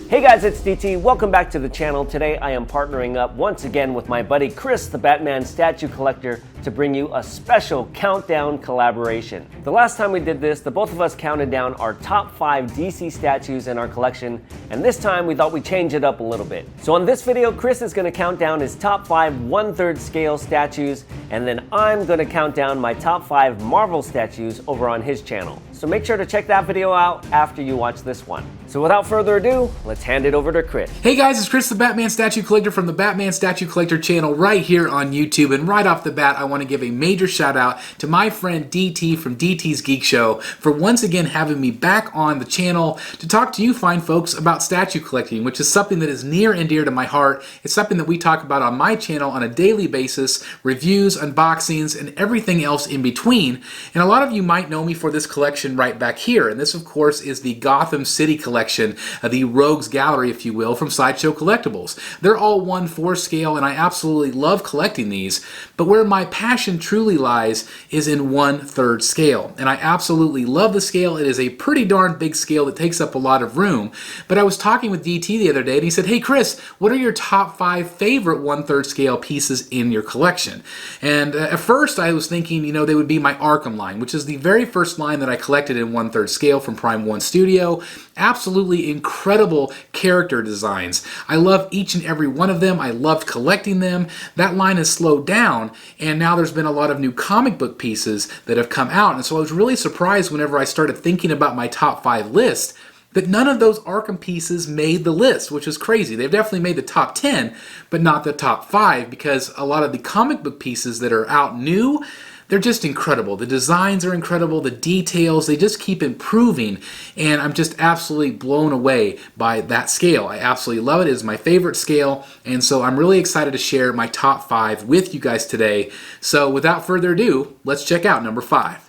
Hey guys, it's DT. Welcome back to the channel. Today I am partnering up once again with my buddy Chris, the Batman statue collector, to bring you a special countdown collaboration. The last time we did this, the both of us counted down our top 5 DC statues in our collection, and this time we thought we'd change it up a little bit. So on this video, Chris is going to count down his top 5 1/3 scale statues, and then I'm going to count down my top 5 Marvel statues over on his channel. So make sure to check that video out after you watch this one. So without further ado, let's hand it over to Chris. Hey guys, it's Chris the Batman Statue Collector from the Batman Statue Collector channel right here on YouTube. And right off the bat, I want to give a major shout out to my friend DT from DT's Geek Show for once again having me back on the channel to talk to you fine folks about statue collecting, which is something that is near and dear to my heart. It's something that we talk about on my channel on a daily basis, reviews, unboxings, and everything else in between. And a lot of you might know me for this collection right back here. And this, of course, is the Gotham City collection, the Rogues Gallery, if you will, from Sideshow Collectibles. They're all 1/4 scale, and I absolutely love collecting these. But where my passion truly lies is in 1/3 scale. And I absolutely love the scale. It is a pretty darn big scale that takes up a lot of room. But I was talking with DT the other day, and he said, "Hey Chris, what are your top 5 favorite 1/3 scale pieces in your collection?" And at first I was thinking, you know, they would be my Arkham line, which is the very first line that I collected in 1/3 scale from Prime 1 Studio. Absolutely incredible character designs. I love each and every one of them. I loved collecting them. That line has slowed down, and now there's been a lot of new comic book pieces that have come out. And so I was really surprised whenever I started thinking about my top 5 list that none of those Arkham pieces made the list, which is crazy. They've definitely made the top 10, but not the top 5, because a lot of the comic book pieces that are out new, they're just incredible. The designs are incredible, the details, they just keep improving, and I'm just absolutely blown away by that scale. I absolutely love it. It is my favorite scale, and so I'm really excited to share my top 5 with you guys today. So without further ado, let's check out number 5.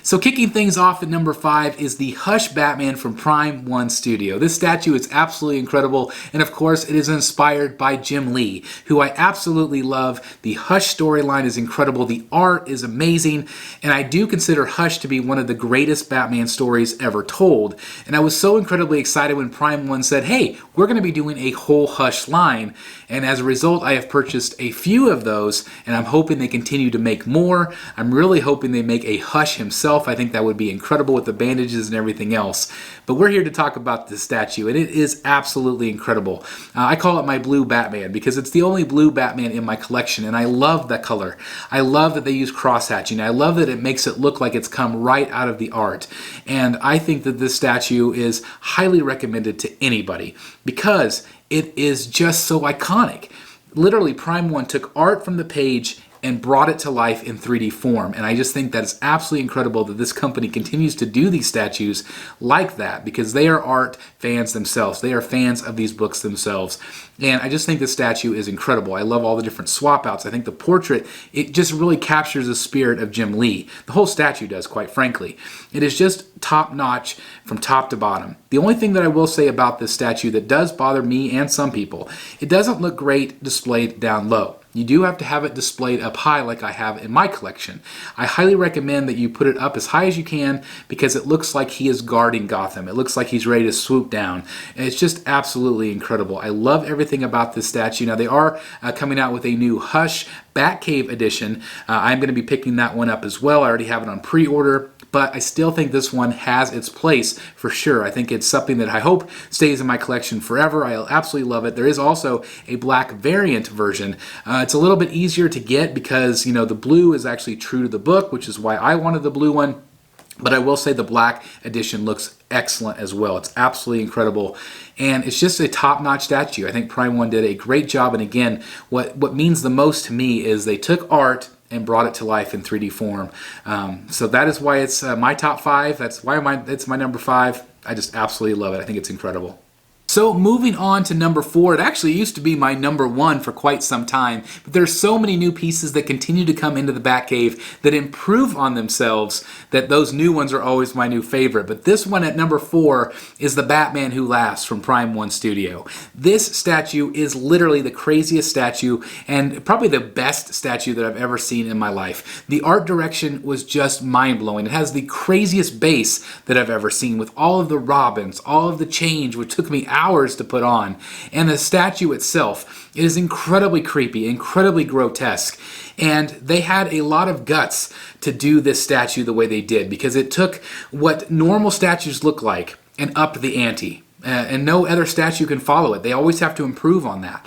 So kicking things off at number 5 is the Hush Batman from Prime 1 Studio. This statue is absolutely incredible, and of course it is inspired by Jim Lee, who I absolutely love. The Hush storyline is incredible, the art is amazing, and I do consider Hush to be one of the greatest Batman stories ever told. And I was so incredibly excited when Prime 1 said, hey, we're going to be doing a whole Hush line, and as a result I have purchased a few of those, and I'm hoping they continue to make more. I'm really hoping they make a Hush himself. I think that would be incredible with the bandages and everything else. But we're here to talk about this statue, and it is absolutely incredible. I call it my blue Batman because it's the only blue Batman in my collection, and I love that color. I love that they use cross-hatching. I love that it makes it look like it's come right out of the art. And I think that this statue is highly recommended to anybody because it is just so iconic. Literally, Prime 1 took art from the page and brought it to life in 3D form. And I just think that it's absolutely incredible that this company continues to do these statues like that, because they are art fans themselves. They are fans of these books themselves. And I just think the statue is incredible. I love all the different swap outs. I think the portrait, it just really captures the spirit of Jim Lee. The whole statue does, quite frankly. It is just top notch from top to bottom. The only thing that I will say about this statue that does bother me and some people, it doesn't look great displayed down low. You do have to have it displayed up high like I have in my collection. I highly recommend that you put it up as high as you can because it looks like he is guarding Gotham. It looks like he's ready to swoop down. And it's just absolutely incredible. I love everything about this statue. Now they are coming out with a new Hush Batcave edition. I'm going to be picking that one up as well. I already have it on pre-order. But I still think this one has its place for sure. I think it's something that I hope stays in my collection forever. I absolutely love it. There is also a black variant version. It's a little bit easier to get because, you know, the blue is actually true to the book, which is why I wanted the blue one. But I will say the black edition looks excellent as well. It's absolutely incredible. And it's just a top-notch statue. I think Prime 1 did a great job. And again, what means the most to me is they took art and brought it to life in 3D form. So that is why it's my top 5. That's why it's my number 5. I just absolutely love it. I think it's incredible. So moving on to number 4, it actually used to be my number 1 for quite some time, but there's so many new pieces that continue to come into the Batcave that improve on themselves that those new ones are always my new favorite. But this one at number 4 is the Batman Who Laughs from Prime 1 Studio. This statue is literally the craziest statue and probably the best statue that I've ever seen in my life. The art direction was just mind-blowing. It has the craziest base that I've ever seen with all of the robins, all of the change, which took me hours hours to put on. And the statue itself, it is incredibly creepy, incredibly grotesque. And they had a lot of guts to do this statue the way they did, because it took what normal statues look like and upped the ante. And no other statue can follow it. They always have to improve on that.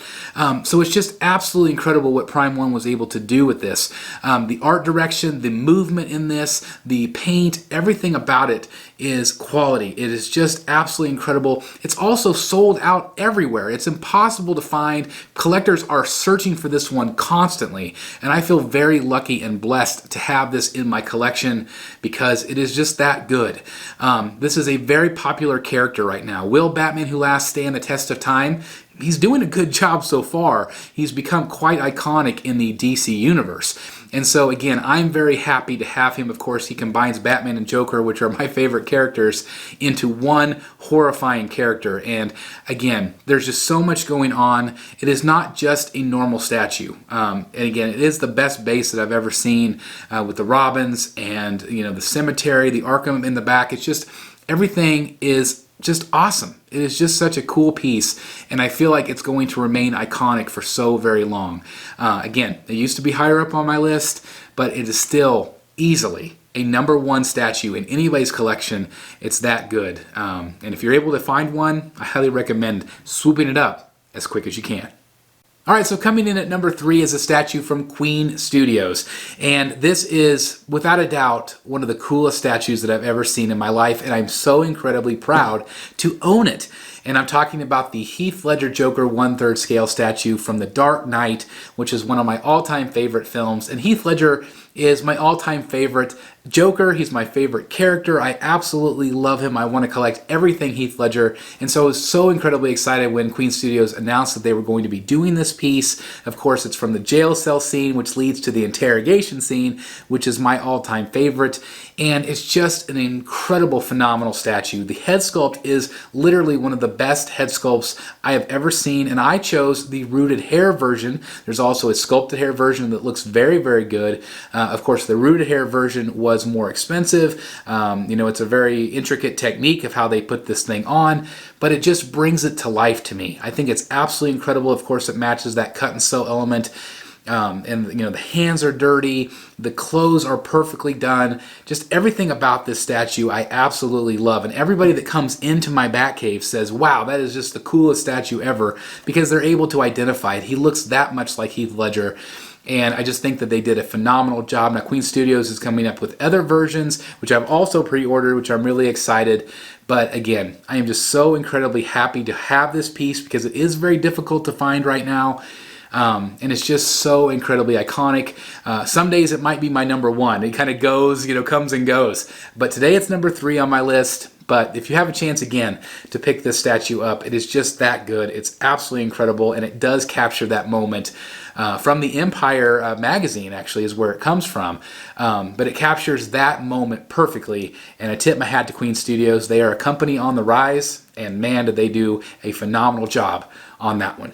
So it's just absolutely incredible what Prime 1 was able to do with this. The art direction, the movement in this, the paint, everything about it is quality. It is just absolutely incredible. It's also sold out everywhere. It's impossible to find. Collectors are searching for this one constantly. And I feel very lucky and blessed to have this in my collection because it is just that good. This is a very popular character right now. Will Batman Who Laughs stand the test of time? He's doing a good job so far. He's become quite iconic in the DC universe. And so again, I'm very happy to have him. Of course, he combines Batman and Joker, which are my favorite characters, into one horrifying character. And again, there's just so much going on. It is not just a normal statue. And again, it is the best base that I've ever seen with the Robins and the cemetery, the Arkham in the back. It's just, everything is just awesome. It is just such a cool piece, and I feel like it's going to remain iconic for so very long. Again, it used to be higher up on my list, but it is still easily a #1 statue in anybody's collection. It's that good. And if you're able to find one, I highly recommend swooping it up as quick as you can. Alright, so coming in at number 3 is a statue from Queen Studios. And this is, without a doubt, one of the coolest statues that I've ever seen in my life, and I'm so incredibly proud to own it. And I'm talking about the Heath Ledger Joker 1/3 scale statue from The Dark Knight, which is one of my all-time favorite films. And Heath Ledger is my all-time favorite Joker. He's my favorite character. I absolutely love him. I want to collect everything Heath Ledger. And so I was so incredibly excited when Queen Studios announced that they were going to be doing this piece. Of course, it's from the jail cell scene, which leads to the interrogation scene, which is my all-time favorite. And it's just an incredible, phenomenal statue. The head sculpt is literally one of the best head sculpts I have ever seen. And I chose the rooted hair version. There's also a sculpted hair version that looks very, very good. Of course, the rooted hair version was more expensive. It's a very intricate technique of how they put this thing on, but it just brings it to life to me. I think it's absolutely incredible. Of course, it matches that cut and sew element. The hands are dirty, the clothes are perfectly done. Just everything about this statue I absolutely love. And everybody that comes into my Batcave says, wow, that is just the coolest statue ever, because they're able to identify it. He looks that much like Heath Ledger. And I just think that they did a phenomenal job. Now, Queen Studios is coming up with other versions, which I've also pre-ordered, which I'm really excited. But again, I am just so incredibly happy to have this piece because it is very difficult to find right now. And it's just so incredibly iconic. Some days it might be my #1. It kind of goes, comes and goes. But today it's number 3 on my list. But if you have a chance again to pick this statue up, it is just that good. It's absolutely incredible, and it does capture that moment. From the Empire magazine, actually, is where it comes from. But it captures that moment perfectly, and I tip my hat to Queen Studios. They are a company on the rise, and man, did they do a phenomenal job on that one.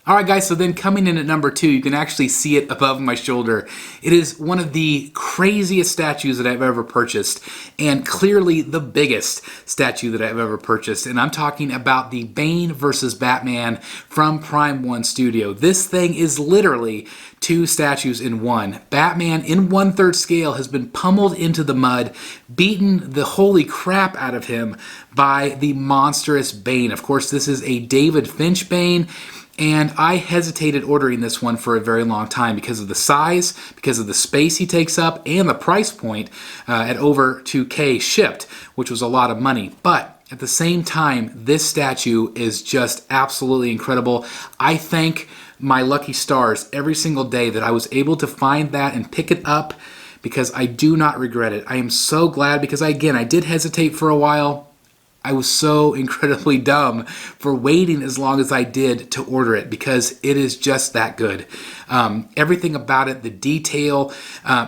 Alright guys, so then coming in at number 2, you can actually see it above my shoulder. It is one of the craziest statues that I've ever purchased, and clearly the biggest statue that I've ever purchased. And I'm talking about the Bane versus Batman from Prime 1 Studio. This thing is literally 2 statues in one. Batman in 1/3 scale has been pummeled into the mud, beaten the holy crap out of him by the monstrous Bane. Of course, this is a David Finch Bane. And I hesitated ordering this one for a very long time because of the size, because of the space he takes up, and the price point at over $2K shipped, which was a lot of money. But at the same time, this statue is just absolutely incredible. I thank my lucky stars every single day that I was able to find that and pick it up, because I do not regret it. I am so glad, because I did hesitate for a while. I was so incredibly dumb for waiting as long as I did to order it, because it is just that good. Everything about it, the detail.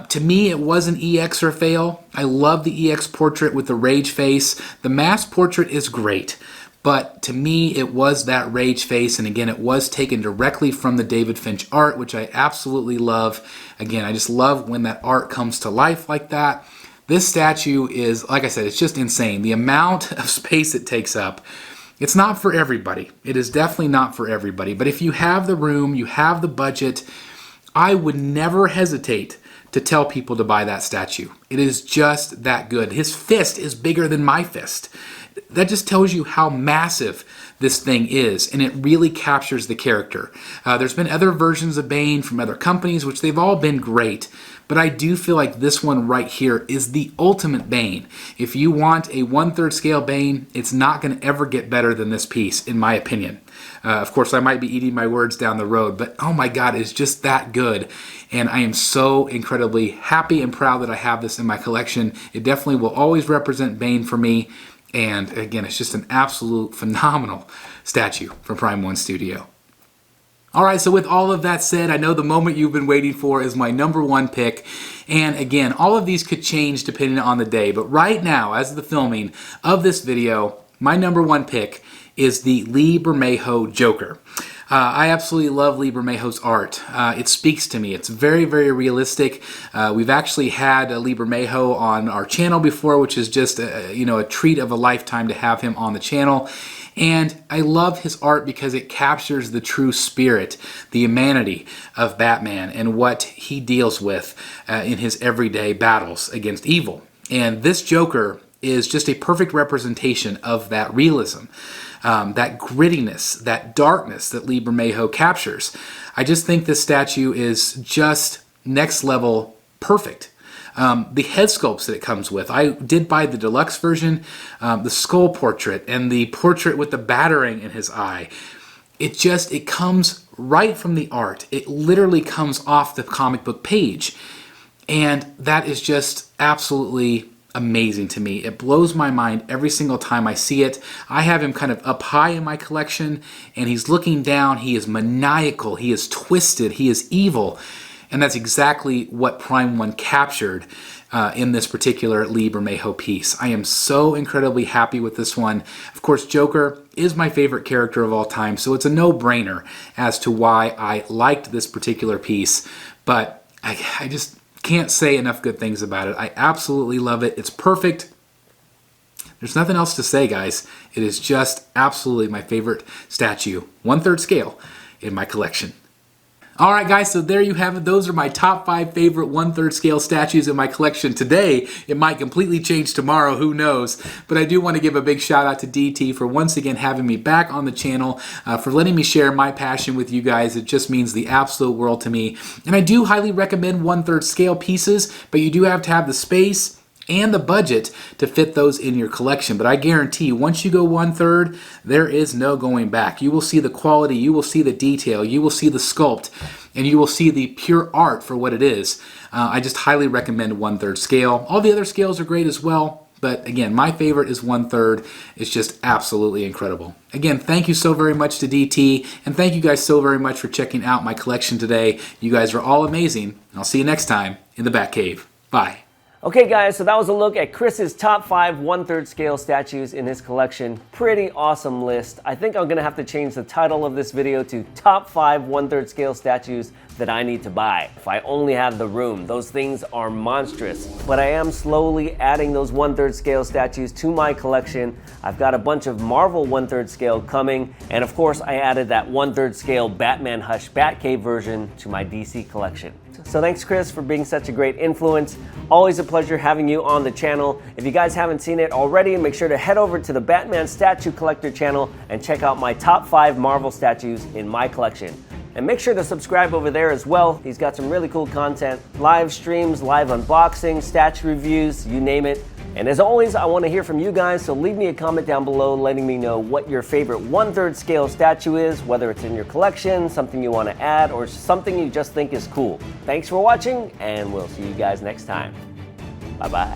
To me, it was an EX or fail. I love the EX portrait with the rage face. The mass portrait is great. But to me, it was that rage face, and again, it was taken directly from the David Finch art, which I absolutely love. Again, I just love when that art comes to life like that. This statue is, like I said, it's just insane. The amount of space it takes up It's not for everybody. It is definitely not for everybody. But if you have the room, you have the budget, I would never hesitate to tell people to buy that statue. It is just that good. His fist is bigger than my fist. That just tells you how massive this thing is, and it really captures the character. There's been other versions of Bane from other companies, which they've all been great, but I do feel like this one right here is the ultimate Bane. If you want a 1/3 scale Bane, it's not going to ever get better than this piece, in my opinion. Of course, I might be eating my words down the road, but oh my God, it's just that good. And I am so incredibly happy and proud that I have this in my collection. It definitely will always represent Bane for me. And again, it's just an absolute phenomenal statue from Prime 1 Studio. Alright, so with all of that said, I know the moment you've been waiting for is my number one pick. And again, all of these could change depending on the day. But right now, as of the filming of this video, my number one pick is the Lee Bermejo Joker. I absolutely love Lee Bermejo's art. It speaks to me. It's very, very realistic. We've actually had Lee Bermejo on our channel before, which is just a treat of a lifetime to have him on the channel. And I love his art because it captures the true spirit, the humanity of Batman and what he deals with in his everyday battles against evil. And this Joker is just a perfect representation of that realism, that grittiness, that darkness that Lee Bermejo captures. I just think this statue is just next level perfect. The head sculpts that it comes with. I did buy the deluxe version, the skull portrait and the portrait with the battering in his eye. It comes right from the art. It literally comes off the comic book page. And that is just absolutely amazing to me. It blows my mind every single time I see it. I have him kind of up high in my collection, and he's looking down. He is maniacal. He is twisted. He is evil. And that's exactly what Prime 1 captured in this particular Lee Bermejo piece. I am so incredibly happy with this one. Of course, Joker is my favorite character of all time, so it's a no-brainer as to why I liked this particular piece. But I just can't say enough good things about it. I absolutely love it. It's perfect. There's nothing else to say, guys. It is just absolutely my favorite statue, 1/3 scale, in my collection. Alright guys, so there you have it. Those are my top 5 favorite 1/3 scale statues in my collection today. It might completely change tomorrow, who knows. But I do want to give a big shout out to DT for once again having me back on the channel, for letting me share my passion with you guys. It just means the absolute world to me. And I do highly recommend 1/3 scale pieces, but you do have to have the space and the budget to fit those in your collection. But I guarantee once you go 1/3, there is no going back. You will see the quality, you will see the detail, you will see the sculpt, and you will see the pure art for what it is. I just highly recommend 1/3 scale. All the other scales are great as well, but again, my favorite is 1/3. It's just absolutely incredible. Again, thank you so very much to DT, and thank you guys so very much for checking out my collection today. You guys are all amazing. I'll see you next time in the Batcave. Bye. Okay guys, so that was a look at Chris's top 5 1/3 scale statues in his collection. Pretty awesome list. I think I'm gonna have to change the title of this video to top 5 1/3 scale statues that I need to buy. If I only have the room, those things are monstrous. But I am slowly adding those 1/3 scale statues to my collection. I've got a bunch of Marvel 1/3 scale coming, and of course I added that 1/3 scale Batman Hush Batcave version to my DC collection. So thanks Chris for being such a great influence. Always a pleasure having you on the channel. If you guys haven't seen it already, make sure to head over to the Batman Statue Collector channel and check out my top 5 Marvel statues in my collection. And make sure to subscribe over there as well. He's got some really cool content, live streams, live unboxings, statue reviews, you name it. And as always, I want to hear from you guys, so leave me a comment down below letting me know what your favorite 1/3 scale statue is, whether it's in your collection, something you want to add, or something you just think is cool. Thanks for watching, and we'll see you guys next time. Bye-bye.